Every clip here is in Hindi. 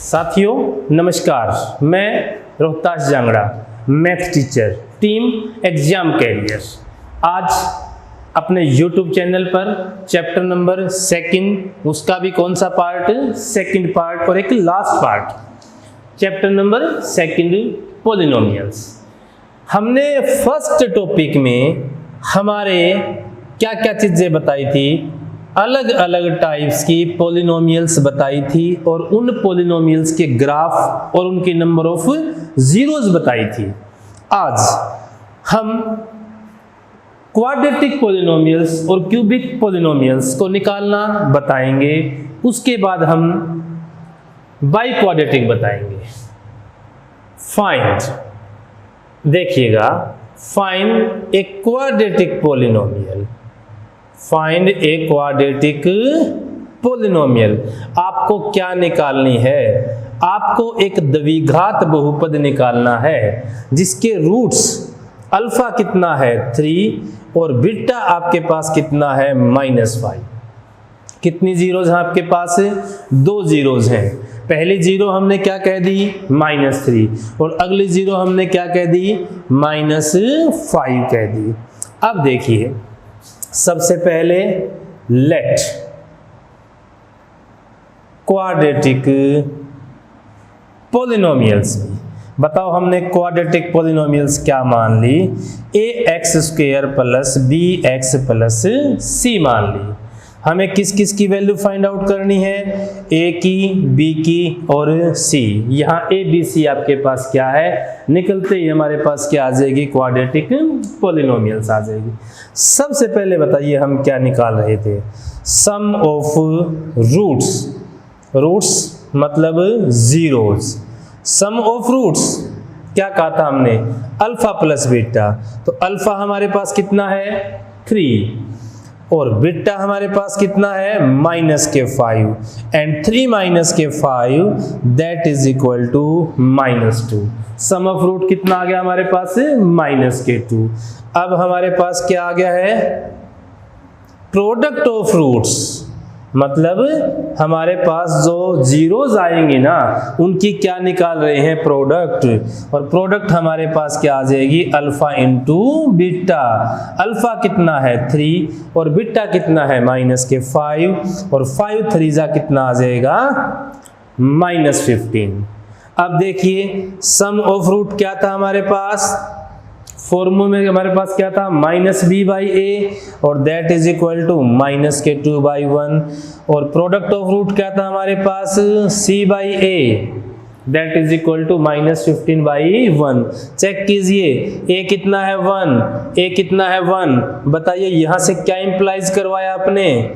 साथियों नमस्कार, मैं Rohtas Jangra math teacher team exam career आज अपने YouTube चैनल पर चैप्टर नंबर सेकंड, उसका भी कौन सा पार्ट, सेकंड पार्ट और एक last part, chapter number second polynomials. हमने फर्स्ट टॉपिक में हमारे क्या क्या चीजें बताई थी, अलग अलग टाइप्स की पॉलिनोमियल्स बताई थी और उन पॉलिनोमियल्स के ग्राफ और उनके नंबर ऑफ जीरोस बताई थी। आज हम क्वाड्रेटिक पॉलिनोमियल्स और क्यूबिक पॉलिनोमियल्स को निकालना बताएंगे, उसके बाद हम बाई क्वाड्रेटिक बताएंगे। फाइंड, देखिएगा, find a quadratic polynomial, find a quadratic polynomial. आपको क्या निकालनी है? आपको एक द्विघात बहुपद निकालना है जिसके रूट्स अल्फा कितना है 3 और बीटा आपके पास कितना है -5। कितनी जीरोज हैं आपके पास? 2 जीरोज हैं। पहली जीरो हमने क्या कह दी? -3 और अगली जीरो हमने क्या कह दी? -5 कह दी। अब देखिए, सबसे पहले लेट क्वाड्रेटिक पॉलिनोमियल्स, बताओ हमने क्वाड्रेटिक पॉलिनोमियल्स क्या मान ली? ax² plus bx plus c मान ली। हमें किस किस की वैल्यू फाइंड आउट करनी है? a की, b की और c। यहाँ a b c आपके पास क्या है? निकलते ही हमारे पास क्या आ जाएगी? क्वाड्रेटिक पॉलिनोमियल्स आ जाएगी। सबसे पहले बताइए हम क्या निकाल रहे थे? सम ऑफ रूट्स, रूट्स मतलब जीरोस। सम ऑफ रूट्स क्या कहा था हमने? Alpha plus beta. तो अल्फा हमारे पास कितना है? 3 और बीटा हमारे पास कितना है? -5 and 3 -5 that is equal to -2। Sum of root कितना आ गया हमारे पास? -2। अब हमारे पास क्या आ गया है? प्रोडक्ट ऑफ रूट्स, मतलब हमारे पास जो जीरोज आएंगे ना उनकी क्या निकाल रहे हैं? प्रोडक्ट। और प्रोडक्ट हमारे पास क्या आ जाएगी? Alpha into beta. अल्फा कितना है? 3 और बीटा कितना है? -5 और 5 3 कितना आ जाएगा? -15। अब देखिए, सम ऑफ रूट क्या था हमारे पास? फॉर्मूले में हमारे पास क्या था? -b/a और that is equal to -k2/1 और प्रोडक्ट ऑफ रूट क्या था हमारे पास? c/a that is equal to -15/1। Check कीजिए, a कितना है? 1, a कितना है? 1। बताइए यहां से क्या इंप्लाइज करवाया आपने?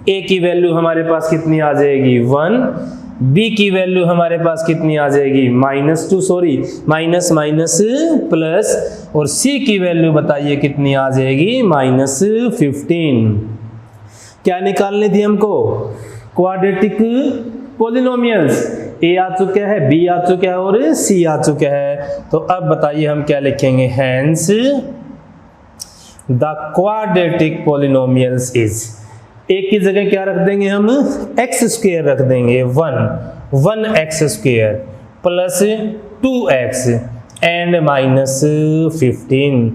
a की वैल्यू हमारे पास कितनी आ जाएगी? 1। b की वैल्यू हमारे पास कितनी आ जाएगी? -2 सॉरी माइनस प्लस, और c की वैल्यू बताइए कितनी आ जाएगी? -15। क्या निकालनी थी हमको? Quadratic polynomials. a आ चुका है, b आ चुका है और c आ चुका है। तो अब बताइए हम क्या लिखेंगे? Hence the quadratic polynomials is, एक की जगह क्या रख देंगे हम? x² रख देंगे। 1x² plus 2x and -15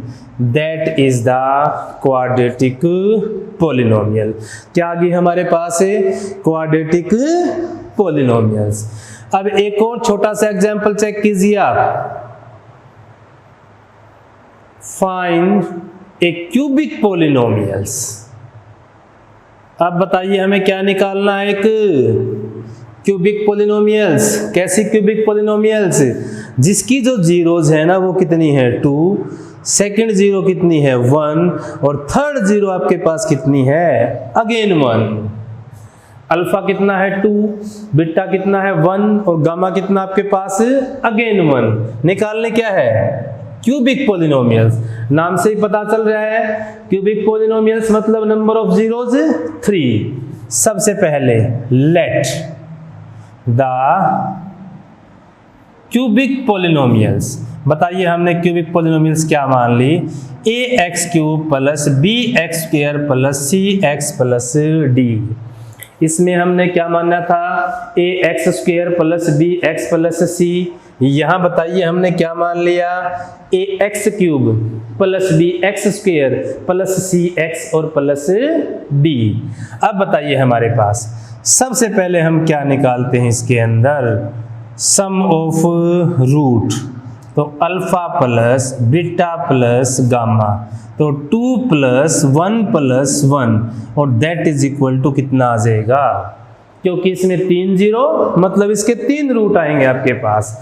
that is the quadratic polynomial. क्या आ गई हमारे पास? Quadratic polynomials. अब एक और छोटा सा एग्जांपल चेक कीजिए आप। फाइंड ए क्यूबिक पॉलिनोमियल्स। अब बताइए हमें क्या निकालना है? एक क्यूबिक पॉलिनोमियल्स। कैसी क्यूबिक पॉलिनोमियल्स? जिसकी जो जीरोज है ना वो कितनी है? 2, सेकंड जीरो कितनी है? 1 और थर्ड जीरो आपके पास कितनी है? अगेन 1। अल्फा कितना है? 2, बीटा कितना है? 1 और गामा कितना आपके पास? अगेन 1। निकालने क्या है? Cubic polynomials. नाम से ही पता चल रहा है क्यूबिक पॉलिनोमियल्स मतलब नंबर ऑफ जीरोज 3। सबसे पहले लेट द क्यूबिक पॉलिनोमियल्स, बताइए हमने क्यूबिक पॉलिनोमियल्स क्या मान ली? ax³ plus bx² plus cx plus d। इसमें हमने क्या माना था, a x square plus b x plus c. यहाँ बताइए हमने क्या मान लिया, a x cube plus b x square plus c x और प्लस डी। अब बताइए हमारे पास सबसे पहले हम क्या निकालते हैं इसके अंदर, सम ऑफ रूट। तो alpha plus beta plus gamma, तो 2 प्लस 1 प्लस 1 और दैट इज इक्वल टू कितना आ जाएगा, क्योंकि इसमें 3 जीरो मतलब इसके 3 रूट आएंगे आपके पास।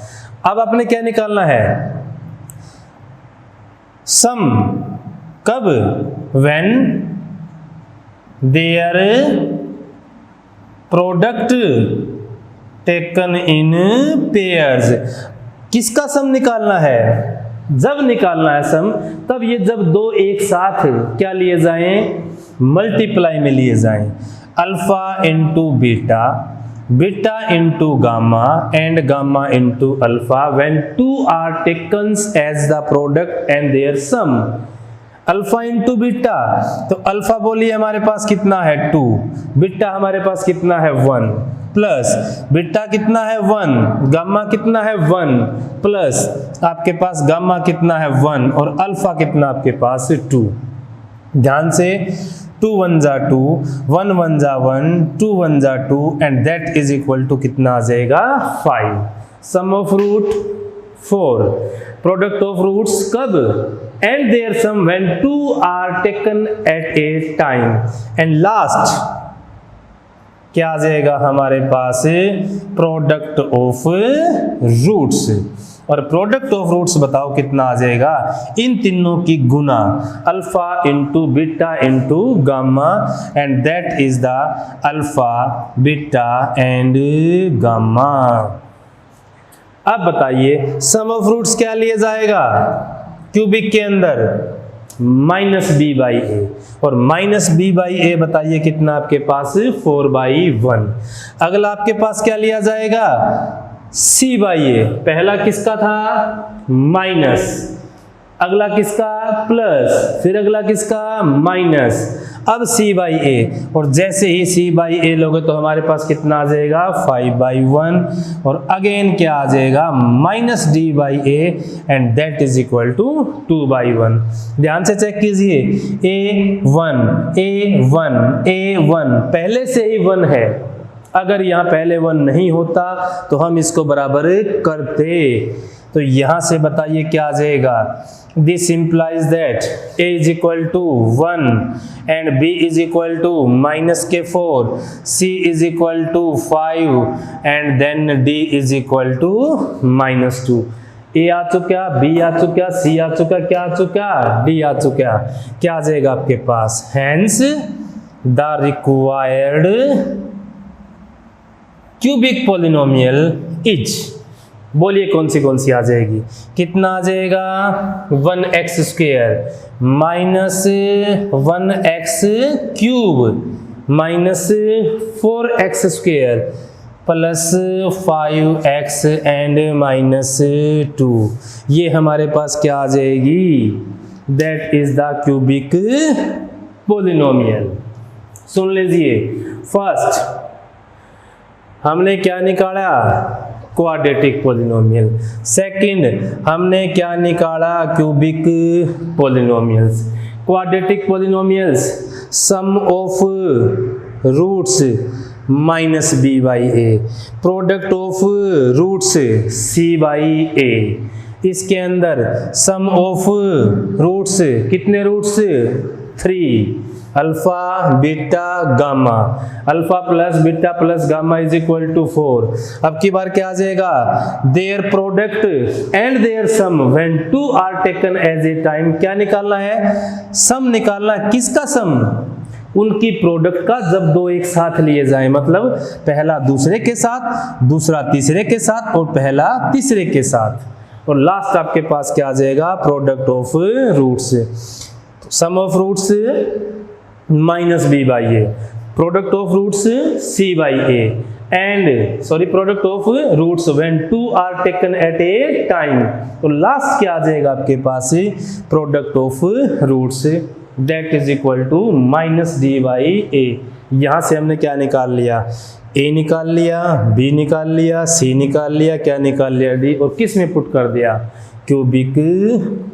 अब आपने क्या निकालना है, सम कब, when their product taken in pairs. किसका सम निकालना है, जब निकालना है सम तब ये जब दो एक साथ क्या लिए जाएं, मल्टीप्लाई में लिए जाएं। Alpha into beta, beta into gamma and gamma into alpha when 2 are taken as the product and their sum. Alpha into beta, तो अल्फा बोलिए हमारे पास कितना है 2, बीटा हमारे पास कितना है 1, प्लस बीटा कितना है 1, गामा कितना है 1, प्लस आपके पास गामा कितना है 1 और अल्फा कितना आपके पास 2। ध्यान से 2 1 जा 2, 1 1 जा 1, 2 1 जा 2 and that is equal to कितना आ जाएगा 5। Sum of root 4, product of roots कब, and their sum when 2 are taken at a time. And last क्या आ जाएगा हमारे पास, प्रोडक्ट ऑफ रूट्स। और प्रोडक्ट ऑफ रूट्स बताओ कितना आ जाएगा, इन तीनों की गुना, alpha into beta into gamma and that is the alpha beta and gamma. अब बताइए सम ऑफ रूट्स क्या लिए जाएगा क्यूबिक के अंदर, माइनस बी बाई ए, और माइनस बी बाई ए बताइए कितना आपके पास 4/1। अगला आपके पास क्या लिया जाएगा, सी बाई ए। पहला किसका था माइनस, अगला किसका प्लस, फिर अगला किसका माइनस, अब सी बाई ए। और जैसे ही सी बाई ए लोगे तो हमारे पास कितना आ जाएगा 5/1 और अगेन क्या आ जाएगा minus D by A and that is equal to 2/1। ध्यान से चेक कीजिए, A1 A1 A1 पहले से ही 1 है, अगर यहाँ पहले 1 नहीं होता तो हम इसको बराबर करते। तो यहां से बताइए क्या आ जाएगा, this implies that a is equal to 1 and b is equal to -4, c is equal to 5 and then d is equal to -2। a आ चुका, b आ चुका, c आ चुका, क्या आ चुका d आ चुका। क्या आ जाएगा आपके पास, hence the required cubic polynomial is. बोलिए कौन सी आ जाएगी, कितना आ जाएगा 1x square minus 1x cube minus 4x square plus 5x and -2। ये हमारे पास क्या आ जाएगी, that is the cubic polynomial. सुन लीजिए, फर्स्ट हमने क्या निकाला, क्वाड्रेटिक पॉलिनोमियल। सेकंड हमने क्या निकाला, cubic polynomials. Quadratic polynomials sum of roots -b/a, product of roots c/a। इसके अंदर सम ऑफ रूट्स, कितने roots 3, alpha beta gamma, alpha plus beta plus gamma is equal to 4। अब की बार क्या आ जाएगा, their product and their sum when 2 are taken as a time. क्या निकालना है, सम निकालना है। किसका सम, उनकी प्रोडक्ट का जब दो एक साथ लिए जाए, मतलब पहला दूसरे के साथ, दूसरा तीसरे के साथ और पहला तीसरे के साथ। और लास्ट आपके पास क्या आ जाएगा, product of roots. Sum of roots -b/a, product of roots c/a and product of roots when 2 are taken at a time. तो लास्ट क्या आ जाएगा आपके पास, product of roots that is equal to -d/a। यहाँ से हमने क्या निकाल लिया, ए निकाल लिया, बी निकाल लिया, सी निकाल लिया, क्या निकाल लिया, डी, और किस में पुट कर दिया, क्यूबिक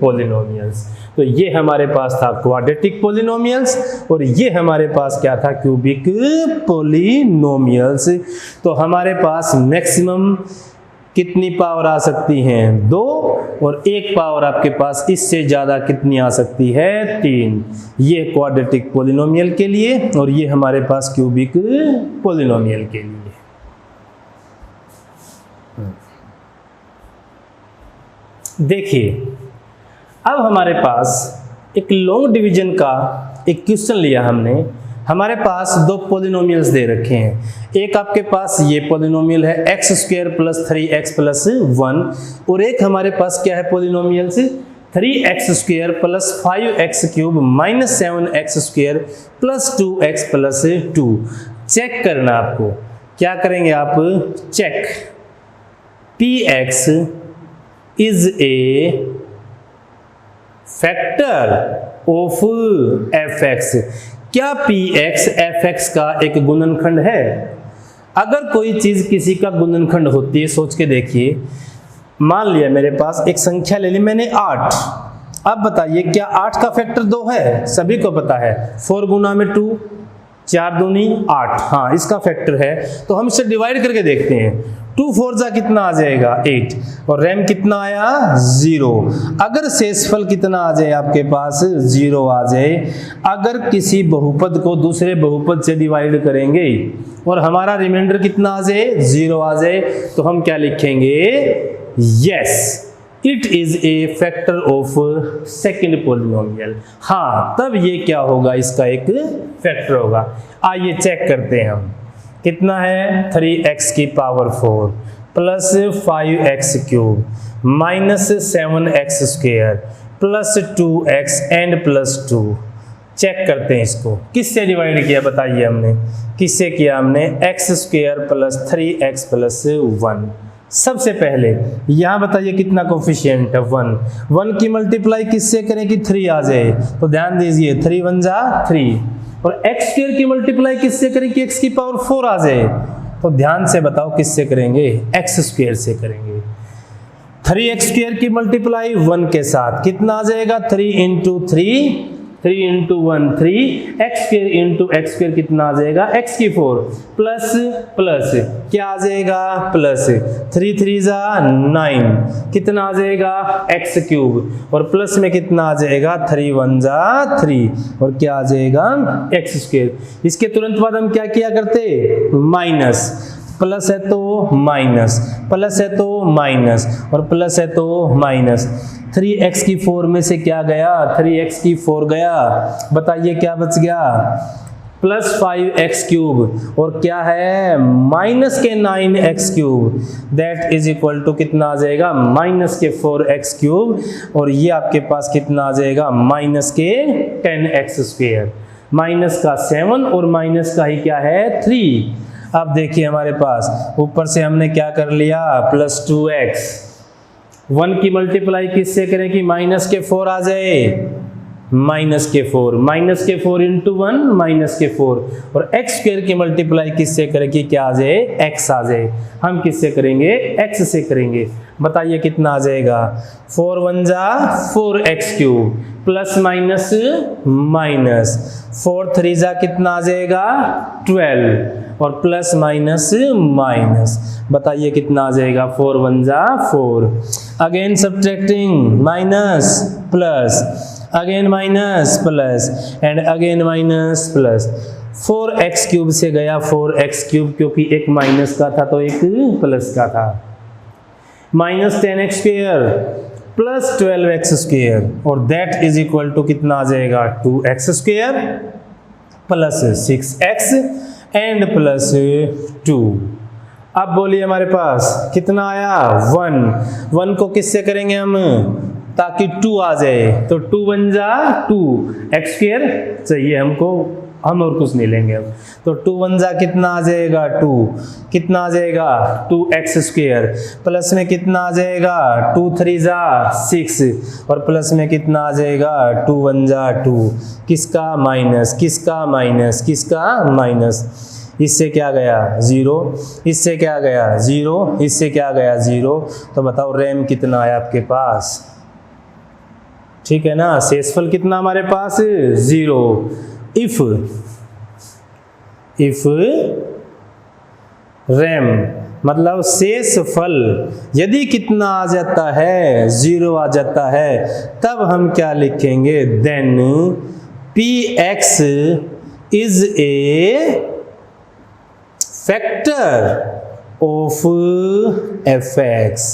पॉलिनोमियल्स। तो ये हमारे पास था क्वाड्रेटिक पॉलिनोमियल्स और ये हमारे पास क्या था, क्यूबिक पॉलिनोमियल्स। तो हमारे पास मैक्सिमम कितनी पावर आ सकती हैं, 2, और एक पावर आपके पास इससे ज़्यादा कितनी आ सकती है, 3। ये क्वाड्रेटिक पॉलिनोमियल के लिए और ये हमारे पास क्यूबिक पॉलिनोमियल के लिए। देखिए अब हमारे पास एक लॉन्ग डिवीजन का एक क्वेश्चन लिया हमने। हमारे पास 2 पॉलिनोमियल्स दे रखे हैं। एक आपके पास ये पॉलिनोमियल है x² + 3x + 1 और एक हमारे पास क्या है polynomials 3x² + 5x³ - 7x² + 2x + 2। Check करना आपको, क्या करेंगे आप, check px is a factor of fx। क्या px fx का एक गुणनखंड है? अगर कोई चीज किसी का गुणनखंड होती है, सोच के देखिए, मान लिया मेरे पास एक संख्या ले ली मैंने 8। अब बताइए क्या 8 का फैक्टर 2 है? सभी को पता है 4 गुना में 2, 4 दूनी 8। हाँ, इसका फैक्टर है। तो हम इसे डिवाइड करके देखते हैं। 2 4 जा कितना आ जाएगा, 8, और रैम कितना आया, 0। अगर शेषफल कितना आ जाए आपके पास, 0 आ जाए। अगर किसी बहुपद को दूसरे बहुपद से डिवाइड करेंगे और हमारा रिमाइंडर कितना आ जाए, 0 आ जाए, तो हम क्या लिखेंगे, yes it is a factor of second polynomial. हाँ, तब ये क्या होगा, इसका एक फैक्टर होगा। आइए चेक करते हैं हम। कितना है, 3x⁴ plus 5x³ minus 7x² plus 2x and plus 2। Check करते हैं इसको, किससे डिवाइड किया बताइए हमने, किससे किया हमने, x² प्लस 3x प्लस 1। सबसे पहले यहाँ बताइए कितना कोफिशिएंट है, 1। 1 की मल्टीप्लाई किससे करें कि 3 आ जाए, तो ध्यान दीजिए 3 1 जा 3, और x² की मल्टीप्लाई किससे करें कि x⁴ आ जाए, तो ध्यान से बताओ किससे करेंगे, x² से करेंगे। 3x² की मल्टीप्लाई 1 के साथ कितना आ जाएगा, 3 × 3 3 × 1 3, x² × x² कितना आ जाएगा, x⁴ प्लस प्लस क्या आ जाएगा, प्लस 3 3 जा 9 कितना आ जाएगा, x³ और प्लस में कितना आ जाएगा, 3 1 जा 3 और क्या आ जाएगा, x²। इसके तुरंत बाद हम क्या किया करते, माइनस, प्लस है तो माइनस, प्लस है तो माइनस और प्लस है तो माइनस। 3x⁴ में से क्या गया, 3x⁴ गया, बताइए क्या बच गया, प्लस 5x³ और क्या है, माइनस के 9x³ that is equal to कितना आ जाएगा, माइनस के 4x³ और ये आपके पास कितना आ जाएगा, माइनस के 10x², माइनस का 7 और माइनस का ही क्या है 3। अब देखिए हमारे पास ऊपर से हमने क्या कर लिया, प्लस 2x। 1 की मल्टीप्लाई किससे करें कि माइनस के 4 आ जाए, माइनस के 4, माइनस के 4 × 1 माइनस के 4, और x² की मल्टीप्लाई किससे करें कि क्या आ जाए, x आ जाए। हम किससे करेंगे, x से करेंगे। बताइए कितना आ जाएगा, 4 1 जा 4x³ प्लस माइनस माइनस, 4 3 जा कितना आ जाएगा, 12 और प्लस माइनस माइनस, बताइए कितना आ जाएगा, 4 1 जा 4, again subtracting, minus plus, again minus plus and again minus plus. 4x³ से गया 4x³ क्योंकि एक माइनस का था तो एक प्लस का था, माइनस 10x² प्लस 12x² और दैट इज इक्वल टू कितना आ जाएगा, 2x² plus 6x and plus 2। अब बोलिए हमारे पास कितना आया, 1 को किससे करेंगे हम, ताकि 2 आ जाए, तो 2 1 जा 2, x² चाहिए हमको हम और कुछ नहीं लेंगे अब। तो 2 1 जा कितना आ जाएगा 2, कितना आ जाएगा 2x स्क्वायर, प्लस में कितना आ जाएगा 2 3 जा 6 और प्लस में कितना आ जाएगा 2 1 जा 2, किसका माइनस, किसका माइनस, किसका माइनस, इससे क्या गया 0, इससे क्या गया 0, इससे क्या गया 0। तो बताओ रैम कितना है आपके पास, ठीक है ना, शेषफल कितना हमारे पास 0। इफ रैम मतलब शेषफल यदि कितना आ जाता है 0 आ जाता है, तब हम क्या लिखेंगे, then px is a factor of fx।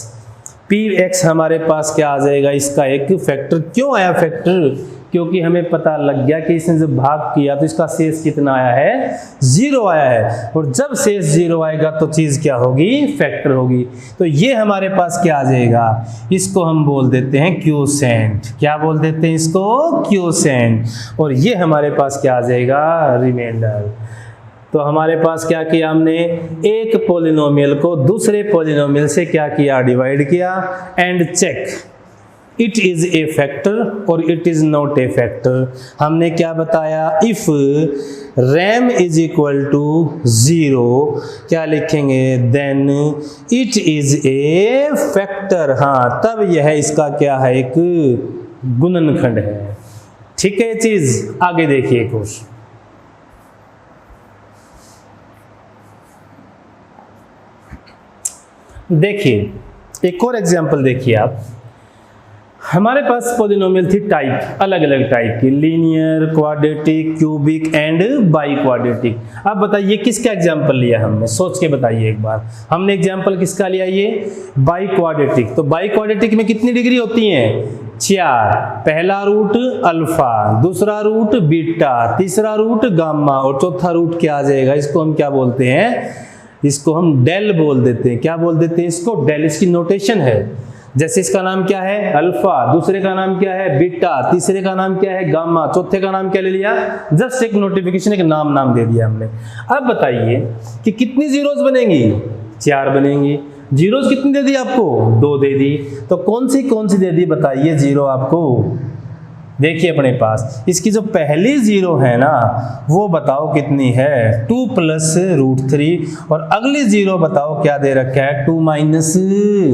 px हमारे पास क्या आ जाएगा, इसका एक फैक्टर। क्यों आया फैक्टर, क्योंकि हमें पता लग गया कि इसने जब भाग किया तो इसका शेष कितना आया है 0 आया है, और जब शेष 0 आएगा तो चीज क्या होगी, फैक्टर होगी। तो ये हमारे पास क्या आ जाएगा, इसको हम बोल देते हैं क्वोशेंट। क्या बोल देते हैं इसको, क्वोशेंट। और ये हमारे पास क्या आ जाएगा, रिमाइंडर। तो हमारे पास क्या किया हमने, एक पॉलिनोमियल को दूसरे पॉलिनोमियल से क्या किया, डिवाइड किया, and check it is a factor और it is not a factor. हमने क्या बताया, if ram is equal to 0 क्या लिखेंगे, then it is a factor. हाँ, तब यह इसका क्या है, एक गुणनखंड है। ठीक है, ये चीज आगे देखिए कुछ। देखिए एक और एग्जांपल देखिए आप, हमारे पास पॉलिनोमियल थी टाइप, अलग अलग टाइप की, linear, quadratic, cubic and by quadratic. अब बताइए किसका एग्जांपल लिया हमने, सोच के बताइए एक बार। हमने एग्जांपल किसका लिया, ये बाई क्वाड्रेटिक। तो बाई क्वाड्रेटिक में कितनी डिग्री होती है, 4। पहला रूट अल्फा, दूसरा रूट बीटा, तीसरा रूट गामा और चौथा रूट क्या आ जाएगा, इसको हम क्या बोलते हैं, इसको हम डेल बोल देते हैं। क्या बोल देते हैं इसको, डेल। इसकी नोटेशन है, जैसे इसका नाम क्या है अल्फा, दूसरे का नाम क्या है बीटा, तीसरे का नाम क्या है गामा, चौथे का नाम क्या ले लिया, जस्ट एक नोटिफिकेशन, एक नाम दे दिया हमने। अब बताइए कि कितनी जीरोस बनेंगी, 4 बनेंगी। जीरोस कितनी दे दी आपको, 2 दे दी। तो कौन सी दे दी बताइए जीरो आपको, देखिए अपने पास इसकी जो पहली 0 है ना, वो बताओ कितनी है, 2 प्लस रूट 3, और अगली 0 बताओ क्या दे रखा है, 2 माइनस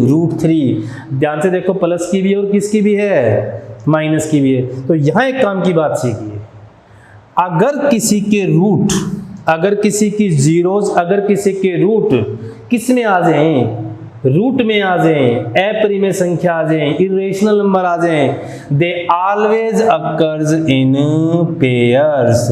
रूट 3। ध्यान से देखो, प्लस की भी है और किसकी भी है, माइनस की भी है। तो यहां एक काम की बात सीखिए, अगर किसी के रूट, अगर किसी की जीरोस, अगर किसी के रूट किस में आ जाए, रूट में आ जाए, अप्रिमेय संख्या आ जाए, इरेशनल नंबर आ जाए, they always occurs in pairs.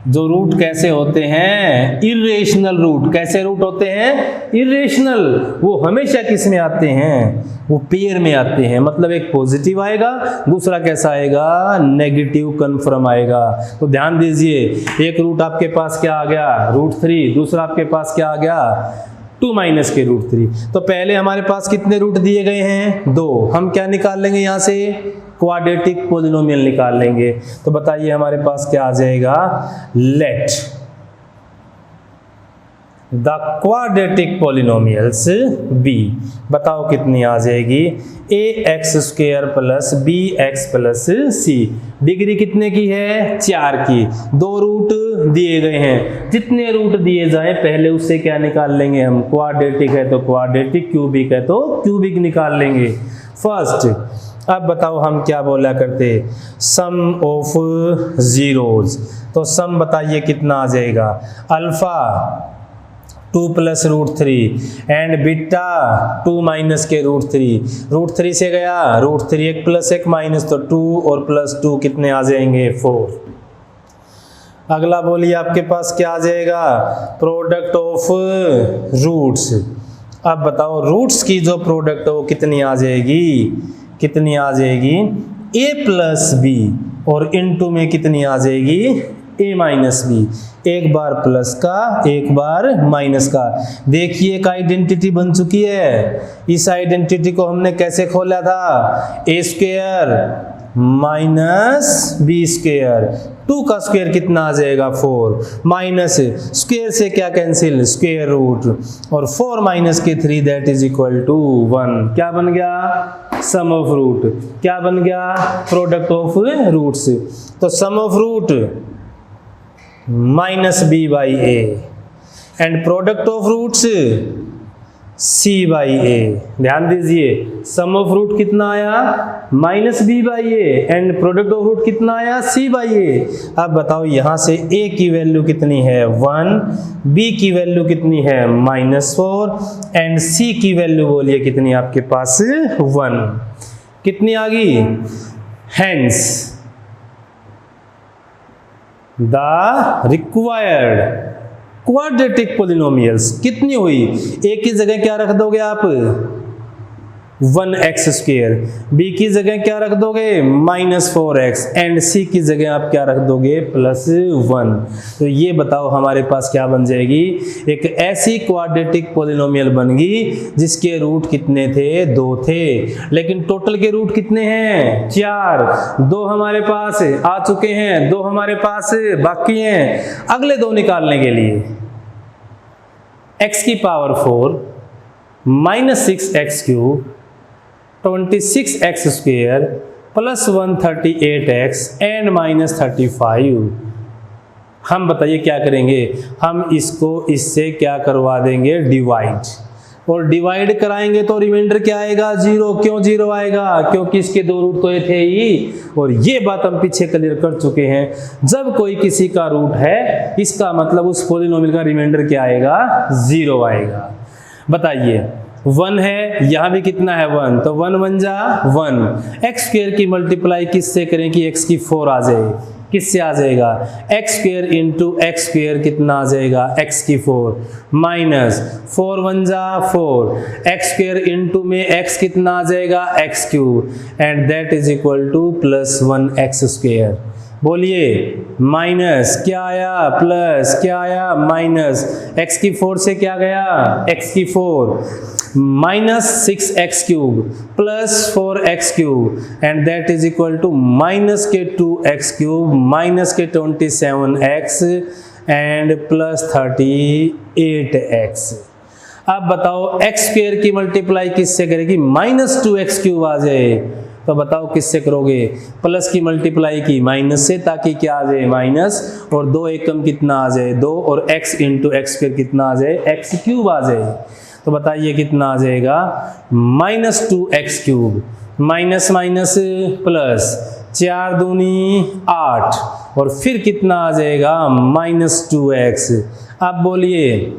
जो रूट कैसे होते हैं, इरेशनल रूट। कैसे रूट होते हैं, इरेशनल। वो हमेशा किस में आते हैं, वो पेयर में आते हैं। मतलब एक पॉजिटिव आएगा, दूसरा कैसा आएगा, नेगेटिव कन्फर्म आएगा। तो ध्यान दीजिए, एक रूट आपके पास क्या आ गया, रूट 3, दूसरा आपके पास क्या आ गया, 2 माइनस के रूट 3। तो पहले हमारे पास कितने रूट दिए गए हैं, 2। हम क्या निकाल लेंगे यहाँ से, क्वाड्रेटिक पॉलिनोमियल निकाल लेंगे। तो बताइए हमारे पास क्या आ जाएगा, let the quadratic polynomials be. बताओ कितनी आ जाएगी, ax square plus bx plus c। Degree कितने की है, 4 की। 2 रूट दिए गए हैं, जितने रूट दिए जाए पहले उससे क्या निकाल लेंगे हम, क्वाड्रेटिक है तो क्वाड्रेटिक, क्यूबिक है तो क्यूबिक निकाल लेंगे फर्स्ट। अब बताओ हम क्या बोला करते, सम ऑफ जीरोज। तो सम बताइए कितना आ जाएगा, alpha 2 plus root 3 and beta 2 minus के रूट 3। रूट 3 से गया रूट 3, 1 प्लस 1 माइनस, तो 2 और प्लस 2 कितने आ जाएंगे, 4। अगला बोलिए आपके पास क्या आ जाएगा, प्रोडक्ट ऑफ रूट्स। अब बताओ रूट्स की जो प्रोडक्ट है वो कितनी आ जाएगी, कितनी आ जाएगी, a प्लस बी, और इनटू में कितनी आ जाएगी, a माइनस बी। एक बार प्लस का, एक बार माइनस का। देखिए एक आइडेंटिटी बन चुकी है। इस आइडेंटिटी को हमने कैसे खोला था, a square minus B square. 2 का स्क्वायर कितना आ जाएगा 4, माइनस स्क्वायर से क्या कैंसिल, स्क्वायर रूट, और 4 माइनस के 3 दैट इज इक्वल टू 1। क्या बन गया, सम ऑफ रूट। क्या बन गया, प्रोडक्ट ऑफ रूट्स। तो sum of root minus b by A and product of roots c by a. ध्यान दीजिए, सम ऑफ रूट कितना आया, minus b by A and product of root कितना आया, c बाई ए। अब बताओ यहां से a की वैल्यू कितनी है 1, b की वैल्यू कितनी है -4 एंड c की वैल्यू बोलिए कितनी आपके पास 1। कितनी आ गई, hence the required quadratic polynomials कितनी हुई, a की जगह क्या रख दोगे आप 1x², b की जगह क्या रख दोगे -4x एंड c की जगह आप क्या रख दोगे +1। तो ये बताओ हमारे पास क्या बन जाएगी, एक ऐसी क्वाड्रेटिक पॉलिनोमियल बन गई जिसके रूट कितने थे, 2 थे, लेकिन टोटल के रूट कितने हैं 4। 2 हमारे पास आ चुके हैं, 2 हमारे पास बाकी हैं। अगले 2 निकालने के लिए x की power 4 -6x³ 26x² plus 138x and -35। हम बताइए क्या करेंगे, हम इसको इससे क्या करवा देंगे डिवाइड, और डिवाइड कराएंगे तो रिमाइंडर क्या आएगा 0। क्यों 0 आएगा, क्योंकि इसके 2 रूट तो ये थे ही, और ये बात हम पीछे क्लियर कर चुके हैं। जब कोई किसी का रूट है इसका मतलब उस पॉलिनोमियल का रिमाइंडर क्या आएगा 0 आएगा। बताइए 1 है, यहां भी कितना है 1, तो 1 1 जा 1। x² की मल्टीप्लाई किससे करें कि x की 4 आ जाए, किससे आ जाएगा x² इंटू x² कितना आ जाएगा x की 4 माइनस 4 1 जा 4, x² इंटू में x कितना आ जाएगा x³ and that is equal to +1x²। बोलिए माइनस क्या आया प्लस क्या आया माइनस, x की 4 से क्या गया x की 4 -6x³ plus 4x³ and that is equal to minus के 2x³ माइनस के 27x एंड प्लस 38x। अब बताओ x² की मल्टीप्लाई किससे करेगी, -2x³ आ जाए, तो बताओ किससे करोगे, प्लस की मल्टीप्लाई की माइनस से, ताकि क्या आ जाए माइनस, और 2 एकम कितना आ जाए 2, और x इंटू x² कितना आ जाए x³ आ जाए। तो बताइए कितना आ जाएगा -2x³ माइनस माइनस प्लस 4 दूनी 8 और फिर कितना आ जाएगा -2x। अब बोलिए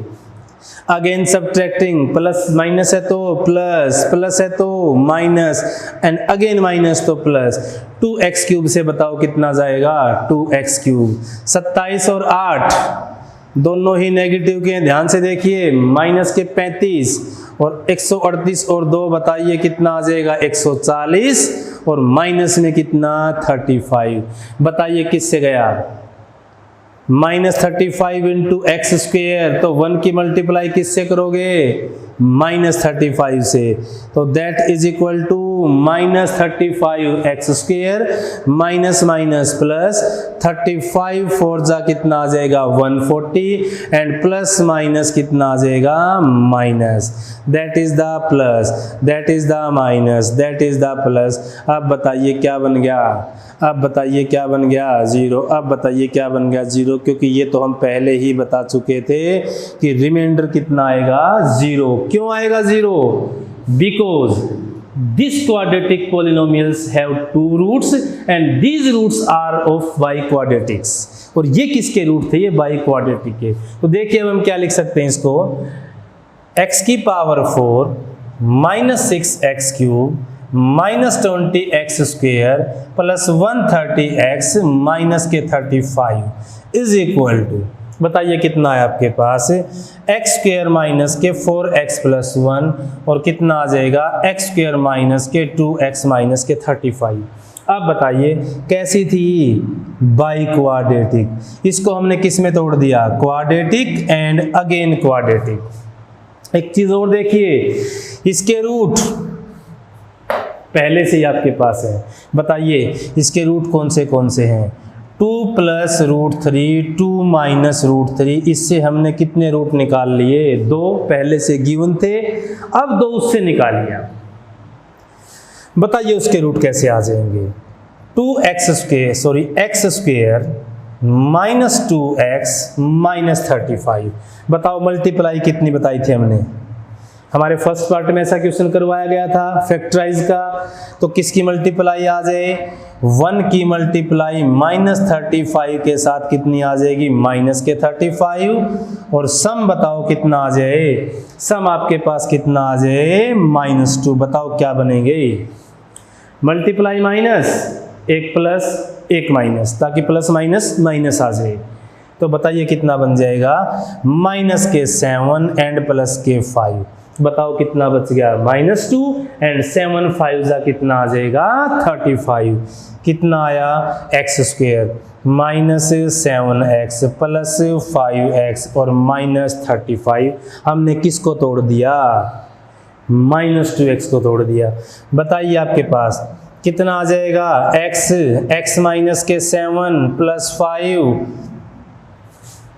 अगेन सब्ट्रैक्टिंग, प्लस माइनस है तो प्लस, प्लस है तो माइनस एंड अगेन माइनस तो प्लस। 2x³ से बताओ कितना जाएगा 2x³। 27 और 8 दोनों ही नेगेटिव के हैं, ध्यान से देखिए, माइनस के 35 और 138 और 2 बताइए कितना आ जाएगा 140 और माइनस में कितना 35। बताइए किससे गया -35 इंटू x², तो 1 की मल्टीप्लाई किससे करोगे -35 से, तो that is equal to -35x² minus minus plus 35 4 जा कितना आ जाएगा 140 एंड प्लस माइनस कितना आ जाएगा minus, that is the plus, that is the minus, that is the plus. अब बताइए क्या बन गया, अब बताइए क्या बन गया 0। अब बताइए क्या बन गया 0, क्योंकि ये तो हम पहले ही बता चुके थे कि रिमाइंडर कितना आएगा 0। क्यों आएगा 0? Because this quadratic polynomials have 2 roots and these roots are of by quadratics. और ये किसके रूट थे, ये बाई क्वाड्रेटिक के। तो देखिए अब हम क्या लिख सकते हैं इसको, x की power 4 -6x³ -20x² plus 130x minus के 35 इज इक्वल टू, बताइए कितना है आपके पास x² माइनस के 4x प्लस 1 और कितना आ जाएगा x² माइनस के 2x माइनस के 35। अब बताइए कैसी थी, बाई क्वाड्रेटिक। इसको हमने किस में तोड़ दिया, क्वाड्रेटिक एंड अगेन क्वाड्रेटिक। एक चीज और देखिए, इसके रूट पहले से ही आपके पास है, बताइए इसके रूट कौन से हैं 2 प्लस रूट 3, 2 माइनस रूट 3, इससे हमने कितने रूट निकाल लिए? 2 पहले से गिवन थे, अब 2 उससे निकालिए। बताइए उसके रूट कैसे आ जाएंगे? X square minus 2x minus 35। बताओ मल्टीप्लाई कितनी बताई थी हमने? हमारे फर्स्ट पार्ट में ऐसा क्वेश्चन करवाया गया था फैक्टराइज का। तो किसकी मल्टीप्लाई आ जाए? 1 की मल्टीप्लाई माइनस 35 के साथ कितनी आ जाएगी? माइनस के 35। और सम बताओ कितना आ जाए? सम आपके पास कितना आ जाए? -2। बताओ क्या बनेंगे? मल्टीप्लाई माइनस, एक प्लस एक माइनस, ताकि प्लस माइनस माइनस आ जाए। तो बताइए कितना बन जाएगा? माइनस के 7 एंड प्लस के 5। बताओ कितना बच गया? -2 एंड 7 5 जा कितना आ जाएगा? 35। कितना आया? X square minus 7x plus 5x और माइनस 35। हमने किसको तोड़ दिया? -2x को तोड़ दिया। बताइए आपके पास कितना आ जाएगा? x माइनस के 7 प्लस 5,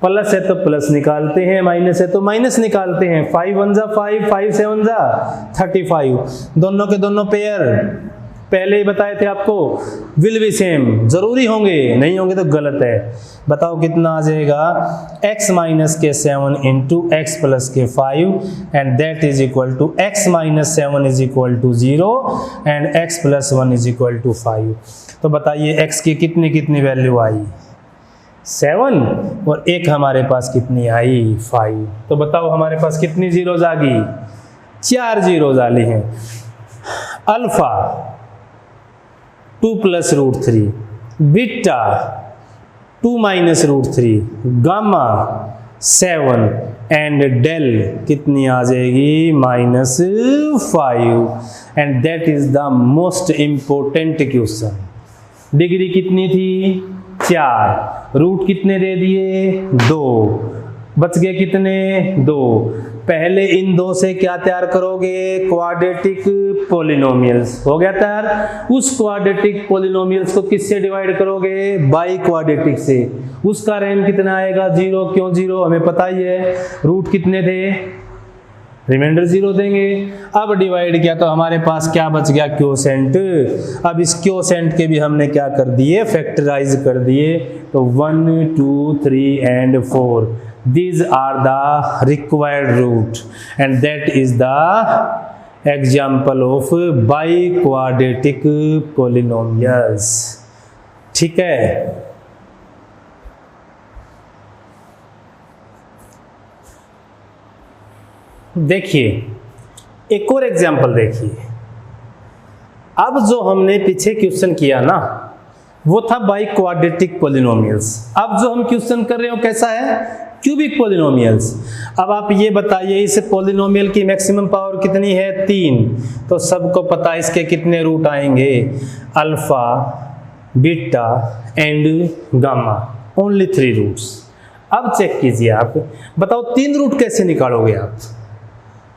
प्लस है तो प्लस निकालते हैं, माइनस है तो माइनस निकालते हैं। 5 1 जा 5, 5 7 जा 35। दोनों के दोनों पेयर पहले ही बताए थे आपको विल बी सेम, जरूरी होंगे, नहीं होंगे तो गलत है। बताओ कितना आ जाएगा? x माइनस के 7 इंटू एक्स प्लस के 5 and that is equal to x minus 7 is equal to 0 and x plus 1 is equal to 5। तो बताइए x की कितनी कितनी वैल्यू आई? 7 और एक हमारे पास कितनी आई? 5। तो बताओ हमारे पास कितनी जीरोज आ गई? 4 जीरोज आ ली हैं। Alpha 2 plus root 3, beta 2 minus root 3, gamma 7 and डेल कितनी आ जाएगी? -5। And that is the most important question. Degree कितनी थी? 4। रूट कितने दे दिए? 2। बच गए कितने? 2। पहले इन 2 से क्या तैयार करोगे? Quadratic polynomials. हो गया तैयार। उस क्वाड्रेटिक पॉलिनोमियल्स को किससे डिवाइड करोगे? बाई क्वाड्रेटिक से। उसका रैंक कितना आएगा? 0। क्यों 0? हमें पता ही है। रूट कितने थे? रिमाइंडर 0 देंगे। अब डिवाइड किया तो हमारे पास क्या बच गया? क्वोशेंट। अब इस क्वोशेंट के भी हमने क्या कर दिए? फैक्टराइज कर दिए। तो 1 2 3 and 4 these are the required root and that is the example of biquadratic polynomials। ठीक है। देखिए एक और एग्जाम्पल देखिए। अब जो हमने पीछे क्वेश्चन किया ना वो था बाई क्वाड्रेटिक पॉलिनोमियल्स। अब जो हम क्वेश्चन कर रहे हो कैसा है? Cubic polynomials. अब आप ये बताइए इस पॉलिनोमियल की मैक्सिमम पावर कितनी है? 3। तो सबको पता है इसके कितने रूट आएंगे? Alpha, beta and gamma. Only 3 roots. अब चेक कीजिए आप, बताओ 3 रूट कैसे निकालोगे आप?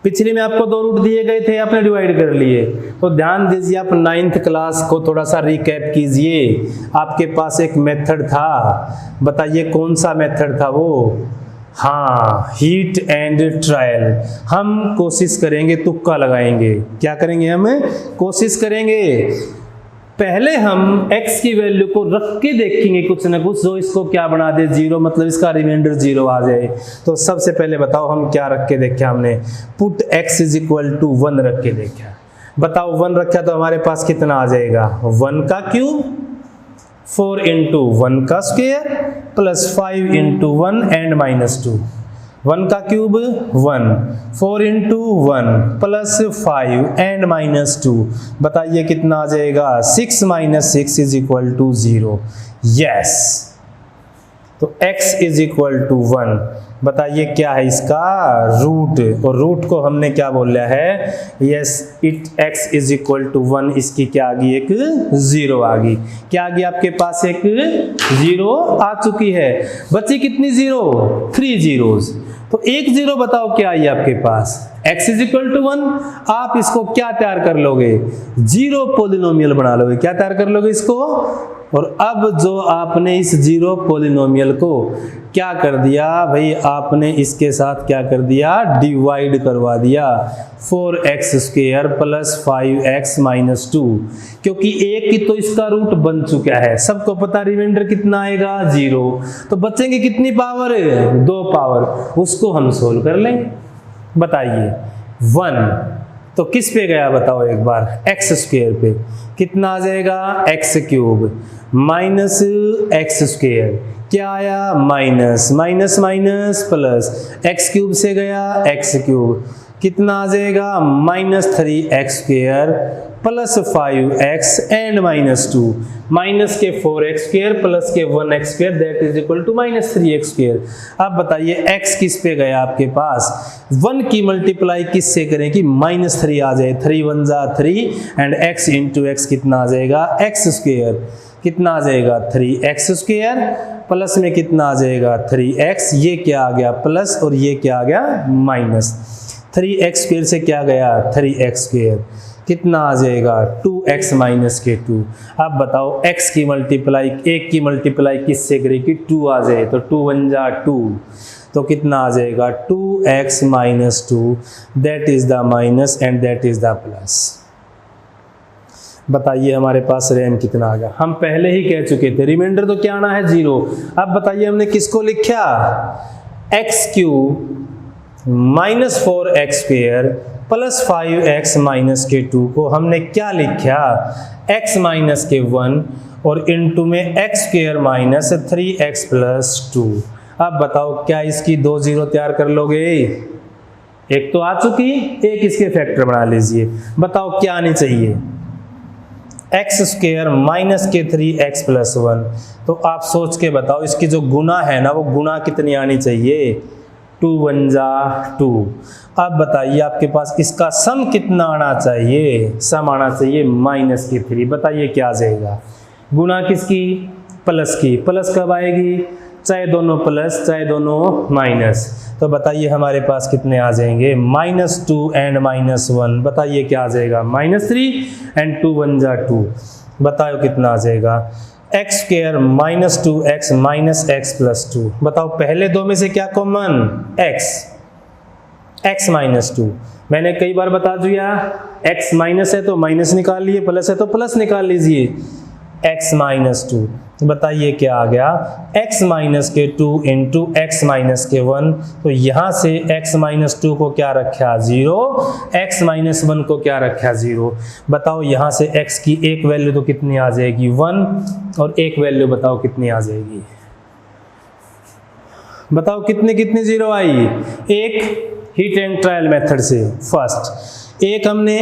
पिछले में आपको 2 रूट दिए गए थे, आपने डिवाइड कर लिए। तो ध्यान दीजिए, आप 9th क्लास को थोड़ा सा रिकैप कीजिए। आपके पास एक मेथड था, बताइए कौन सा मेथड था वो? हाँ, हीट एंड ट्रायल। हम कोशिश करेंगे, तुक्का लगाएंगे। क्या करेंगे? हम कोशिश करेंगे पहले हम x की वैल्यू को रख के देखेंगे कुछ ना कुछ जो इसको क्या बना दे 0, मतलब इसका रिमाइंडर 0 आ जाए। तो सबसे पहले बताओ हम क्या रख के देखा? हमने put x is equal to 1 रख के देखा। बताओ 1 रखा तो हमारे पास कितना आ जाएगा? 1 का क्यूब, 4 इंटू 1 का स्क्वायर प्लस 5 इंटू 1 एंड -2। 1 का क्यूब 1, 4 इंटू 1 प्लस 5 एंड -2। बताइए कितना आ जाएगा? 6 minus 6 is equal to 0। Yes, तो x इज इक्वल टू 1। बताइए क्या है इसका? रूट। और रूट को हमने क्या बोला है? Yes, x is equal to 1। इसकी क्या आ गई? एक 0 आ गई। क्या आ गई आपके पास? एक 0 आ चुकी है। बची कितनी 0? 3 जीरोज। तो एक 0 बताओ क्या आई आपके पास? x इज इक्वल टू 1, आप इसको क्या तैयार कर लोगे, जीरो पॉलिनोमियल बना लोगे। क्या तैयार कर लोगे इसको, और अब जो आपने इस जीरो पॉलिनोमियल को क्या कर दिया भाई, आपने इसके साथ क्या कर दिया, डिवाइड करवा दिया 4x square plus 5x minus 2, क्योंकि एक की तो इसका रूट बन चुका है, सबको पता रिमाइंडर कितना आएगा 0, तो बचेंगे कितनी पावर, 2 पावर, उसको हम सोल्व कर लेंगे। बताइए 1 तो किस पे गया बताओ एक बार, x स्क्वायर पे, कितना आ जाएगा x cube minus x square, क्या आया minus minus minus plus, x cube से गया x क्यूब, कितना आ जाएगा minus 3x square plus 5x and minus 2, minus के 4x स्क्वायर प्लस के 1x square that is equal to minus 3x square. अब बताइए x किस पे गया आपके पास, 1 की मल्टीप्लाई किस से करें कि माइनस 3 आ जाए, 3 1 जा 3 एंड x इंटू एक्स कितना आ जाएगा x स्क्वायर, कितना आ जाएगा 3x स्क्वायर प्लस में कितना आ जाएगा 3x, ये क्या आ गया प्लस और ये क्या आ गया माइनस, 3x स्क्वायर से क्या गया 3x स्क्वायर, कितना आ जाएगा 2x माइनस के 2। अब बताओ x की मल्टीप्लाई, एक की मल्टीप्लाई किससे करें कि 2 आ जाए, तो 2 1 जा 2, तो कितना आ जाएगा 2x minus 2 that is the minus and that is the plus. बताइए हमारे पास रैम कितना आ गया, हम पहले ही कह चुके थे रिमाइंडर तो क्या आना है 0। अब बताइए हमने किसको लिखा, x cube minus 4x square plus 5x minus के 2 को हमने क्या लिखा, x माइनस के 1 और इनटू में x square minus 3x plus 2। अब बताओ क्या इसकी 2 जीरो तैयार कर लोगे, एक तो आ चुकी, एक इसके फैक्टर बना लीजिए। बताओ क्या आनी चाहिए, x स्क्वायर माइनस के 3x प्लस 1, तो आप सोच के बताओ इसकी जो गुना है ना वो गुना कितनी आनी चाहिए, 2 1 जा 2। अब बताइए आपके पास इसका सम कितना आना चाहिए, सम आना चाहिए माइनस की 3। बताइए क्या आ जाएगा, गुना किसकी, प्लस की, प्लस कब आएगी, चाहे दोनों प्लस चाहे दोनों माइनस, तो बताइए हमारे पास कितने आ जाएंगे माइनस 2 एंड माइनस 1। बताइए क्या आ जाएगा माइनस 3 एंड 2 1 जा 2, बताओ कितना आ जाएगा x square minus 2x minus x plus 2। बताओ पहले दो में से क्या कॉमन, x माइनस 2, मैंने कई बार बता दिया x माइनस है तो माइनस निकाल लिए, प्लस है तो प्लस निकाल लीजिए, x माइनस 2। बताइए क्या आ गया, x माइनस के 2 इंटू x माइनस के 1, तो यहाँ से x माइनस 2 को क्या रखा 0, x माइनस 1 को क्या रखा 0। बताओ यहाँ से x की एक वैल्यू तो कितनी आ जाएगी 1, और एक वैल्यू बताओ कितनी आ जाएगी, बताओ कितने कितने जीरो आई, एक हिट एंड ट्रायल मेथड से फर्स्ट, एक हमने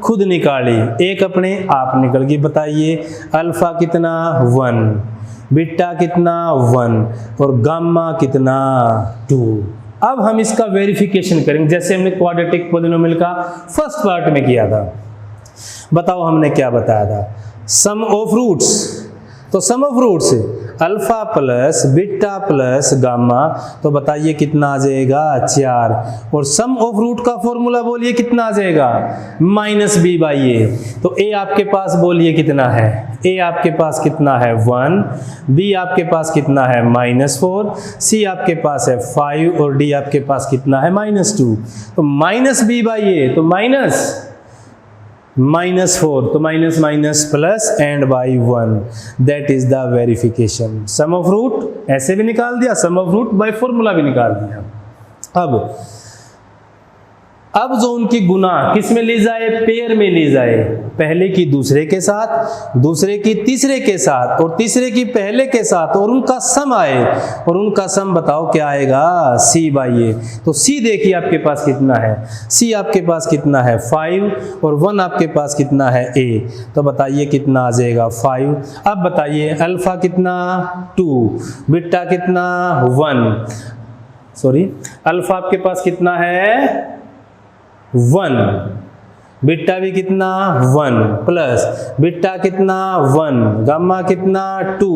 खुद निकाली, एक अपने आप निकल गई। बताइए अल्फा कितना 1, बीटा कितना 1 और गामा कितना 2। अब हम इसका वेरिफिकेशन करेंगे जैसे हमने क्वाड्रेटिक पॉलिनोमियल का फर्स्ट पार्ट में किया था। बताओ हमने क्या बताया था, सम ऑफ रूट्स, तो sum of roots alpha plus beta plus gamma, तो बताइए कितना आ जाएगा 4, और सम ऑफ रूट का फॉर्मूला बोलिए कितना आ जाएगा माइनस बी बाई ए। तो ए आपके पास बोलिए कितना है, ए आपके पास कितना है 1, बी आपके पास कितना है -4, सी आपके पास है 5 और डी आपके पास कितना है -2। तो माइनस बी बाई ए, तो -4, तो minus minus plus and by 1, that is the verification. Sum of root ऐसे भी निकाल दिया, sum of root by formula भी निकाल दिया। अब जो उनकी गुना किस में ली जाए, पेयर में ली जाए, पहले की दूसरे के साथ, दूसरे की तीसरे के साथ और तीसरे की पहले के साथ, और उनका सम आए, और उनका सम बताओ क्या आएगा c बाई ए। तो c देखिए आपके पास कितना है, c आपके पास कितना है 5 और 1 आपके पास कितना है a, तो बताइए कितना आ जाएगा 5। अब बताइए अल्फा कितना 2, बीटा कितना 1, सॉरी अल्फा आपके पास कितना है 1 बीटा भी कितना 1 प्लस बीटा कितना 1, गामा कितना 2,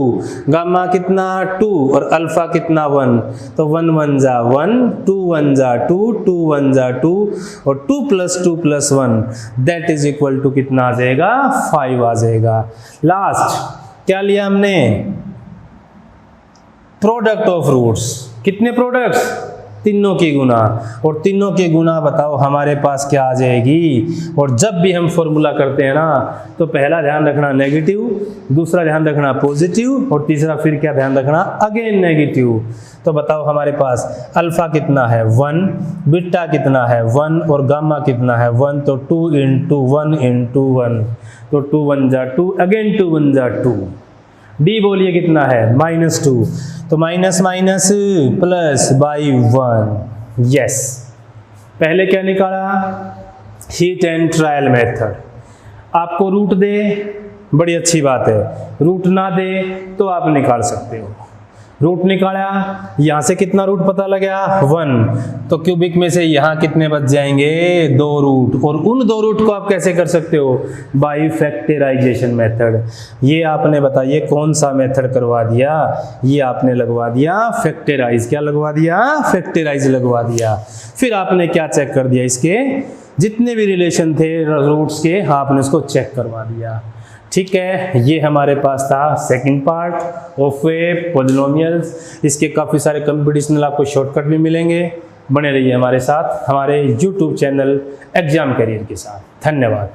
गामा कितना 2 और अल्फा कितना 1, तो 1 1 जा 1, 2 1 जा 2, 2 1 जा 2 और 2 + 1 दैट इज इक्वल टू कितना आ जाएगा 5 आ जाएगा। लास्ट क्या लिया हमने, प्रोडक्ट ऑफ रूट्स। कितने प्रोडक्ट्स, तीनों की गुना, और तीनों की गुना बताओ हमारे पास क्या आ जाएगी। और जब भी हम फॉर्मूला करते हैं ना तो पहला ध्यान रखना नेगेटिव, दूसरा ध्यान रखना पॉजिटिव और तीसरा फिर क्या ध्यान रखना अगेन नेगेटिव। तो बताओ हमारे पास अल्फा कितना है 1, बीटा कितना है 1 और गामा कितना है 1, तो 2 × 1 × 1, तो 2 1 जा 2 अगेन 2 1 जा 2। डी बोलिए कितना है -2, तो minus minus plus by 1। Yes, पहले क्या निकाला, हीट एंड ट्रायल मेथड। आपको रूट दे बड़ी अच्छी बात है, रूट ना दे तो आप निकाल सकते हो। रूट निकाला, यहाँ से कितना रूट पता लगा 1, तो क्यूबिक में से यहाँ कितने बच जाएंगे 2 रूट, और उन 2 रूट को आप कैसे कर सकते हो, बाई फैक्टराइजेशन मेथड। ये आपने बताइए कौन सा मेथड करवा दिया, ये आपने लगवा दिया फैक्टराइज। क्या लगवा दिया, फैक्टराइज लगवा दिया। फिर आपने क्या चेक कर दिया, इसके जितने भी रिलेशन थे रूट्स के आपने उसको चेक करवा दिया। ठीक है, ये हमारे पास था सेकंड पार्ट ऑफ पॉलिनोमियल्स। इसके काफ़ी सारे कंपटीशनल आपको शॉर्टकट भी मिलेंगे। बने रहिए हमारे साथ, हमारे YouTube चैनल एग्जाम करियर के साथ। धन्यवाद।